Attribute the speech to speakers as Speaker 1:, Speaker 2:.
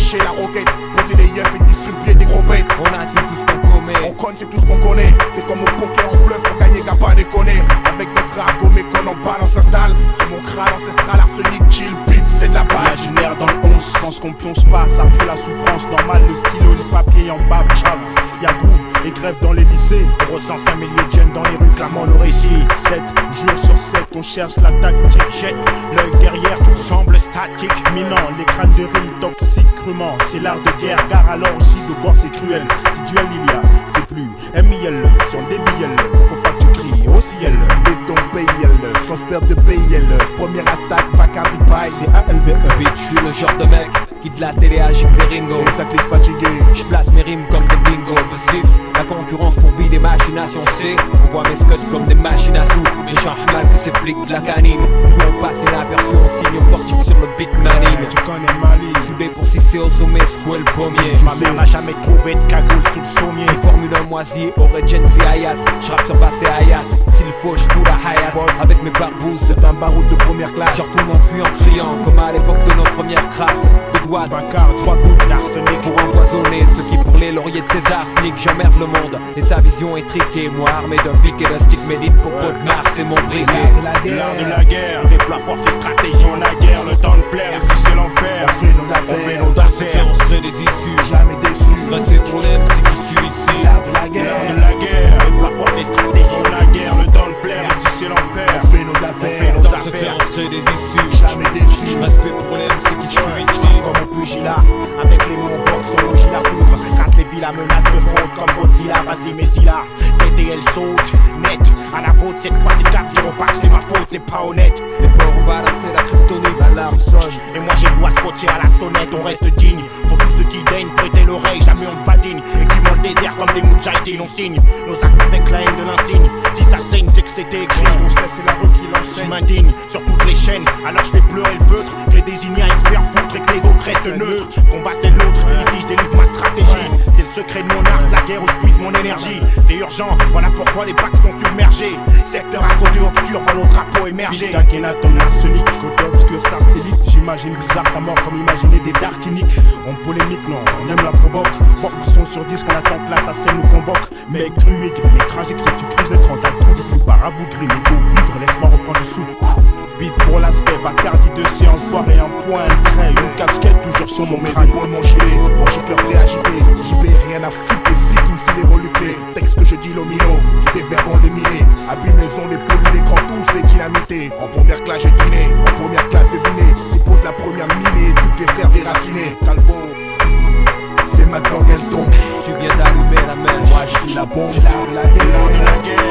Speaker 1: lâcher la roquette, poser des yeux et distribuer des gros bêtes.
Speaker 2: On a c'est tout ce qu'on commet.
Speaker 1: On conne, c'est tout ce qu'on connaît. C'est comme au poker en fleuve pour gagner qu'à pas déconner. Avec notre ragot, mais qu'on en balance s'installe. Sur mon crâne ancestral, arsenic, chill, beat, c'est de la balle.
Speaker 3: Imaginaire dans le 11, pense qu'on pionce pas, ça fait la souffrance. Normal, le stylo, le papier en bas, y'a groove et grève dans les lycées. On recense un millier de jeunes dans les rues clamant le récit. 7 jours sur 7, on cherche la tactique. Jette l'œil derrière, tout semble statique. Minant, les crânes de rimes toxiques, crûment. C'est l'art de guerre, car à l'orgie de bord c'est cruel. Si duel il y a, c'est plus MIL, sur des BL. Faut pas que tu cries au ciel.
Speaker 1: Béton PIL, sans peur de PIL. Première attaque, Bacardi Pie, c'est ALBE.
Speaker 2: Bitch, je suis le genre de mec qui de la télé agite les ringos.
Speaker 1: Et ça clique fatigué.
Speaker 2: Je place mes rimes comme des bingos de 6. La concurrence fourbit des machinations C. On voit mes scuds comme des machines à sous. Les gens mal que ces flics de la canine. Nous on passe inaperçu, on signe au portique sur le big manine.
Speaker 1: Tu connais Mali.
Speaker 2: Soudé pour 6 au sommet, secouer le pommier.
Speaker 3: Ma mère n'a jamais trouvé de cagoule sous le sommier.
Speaker 2: Formule 1 moisi, Origin Hayat. J'rappe sur passé Hayat. S'il faut, j'fous la Hayat. Avec mes barbouzes,
Speaker 1: C'est un baroud de première classe.
Speaker 2: je retourne en fui en criant. Comme à l'époque de nos premières crasses. De doigts,
Speaker 3: Bacard,
Speaker 2: 3 gouttes d'arsenic pour empoisonner ceux qui pour les lauriers de César sniquent. J'emmerde le monde et sa vision est triquée. Moi armé d'un pic et d'un stick médite pour pot de Mars et mon briquet.
Speaker 3: l'art de la guerre, déploie force et stratégie. On a guerre, le temps de plaire, et si c'est l'enfer,
Speaker 1: On fait nos
Speaker 3: on fait
Speaker 1: affaires,
Speaker 3: nos affaires.
Speaker 2: On se crée des issues.
Speaker 1: jamais déçus.
Speaker 2: Reste problème si tu suis ici.
Speaker 1: L'art de la
Speaker 3: L'art
Speaker 1: guerre,
Speaker 3: de la guerre, déploie force et stratégie. On a guerre, le temps de plaire, et si c'est l'enfer,
Speaker 1: on fait nos affaires,
Speaker 3: nos
Speaker 2: Dans ce fait, on se crée des issues.
Speaker 1: jamais déçus.
Speaker 2: Respect pour l'aime, c'est qui je suis ici.
Speaker 3: comme au pugilat, avec les mots box, on bouge la foudre. Quand les villes menacent de fraude comme Godzilla, vas-y Messila. TTL saute, net, à la vôtre, cette fois c'est cap, diront pas que c'est ma faute, c'est pas honnête.
Speaker 2: Les porcs on va lancer la kryptonite.
Speaker 1: L'alarme sonne.
Speaker 3: Et moi j'ai le droit de scotcher à la sonnette, on reste digne. Pour tous ceux qui daignent prêter l'oreille, jamais on ne badine. Et qui vont le désert comme des moudjahidines, on signe nos actes avec la haine de l'insigne. Si ça saigne, c'est que c'était écrit.
Speaker 1: Ce qu'on sait, c'est la rue qui
Speaker 3: Je
Speaker 1: l'enseigne.
Speaker 3: m'indigne sur toutes les chaînes, alors je fais pleurer le feutre. Que les désignés espèrent foutre et que les autres restent neutres. Combat c'est le nôtre, ici je délivre ma stratégie. C'est le secret de mon art, la guerre où je puise mon énergie. C'est urgent, voilà pourquoi les bacs sont submergés. Secteur à côté obscur, voit nos drapeaux émerger.
Speaker 1: Quinquennat comme l'arsenic, côté obscur, sarcélique. J'imagine bizarre ta mort comme imaginer des darkiniques. On polémique, non, on aime la provoque. Boxon sur 10 qu'on attend place, à scène nous convoque. Mec cru et gris, les tragiques, tu crises le 30 à trou de flou, barabou gris, les go vivre, laisse-moi reprendre le souffle. Beat pour l'aspect, Bacardi de C en foire et un point, une craie, une casquette toujours sur mon crâne. Pour mon gilet, mon gicleur réagité. J'y vais rien à foutre, les flics me filent les reluqués. Texte que je dis l'omino, des verbes en démilés. Abîme les ondes, les pollues, l'écran, tous les dynamités. En première classe j'ai dîné, en première classe deviné. Dépose la première minée, toutes les frères déracinés. Calvo, c'est maintenant qu'elle tombe.
Speaker 2: Tu viens d'allumer la mèche.
Speaker 1: Moi je suis la bombe, l'art de la guerre.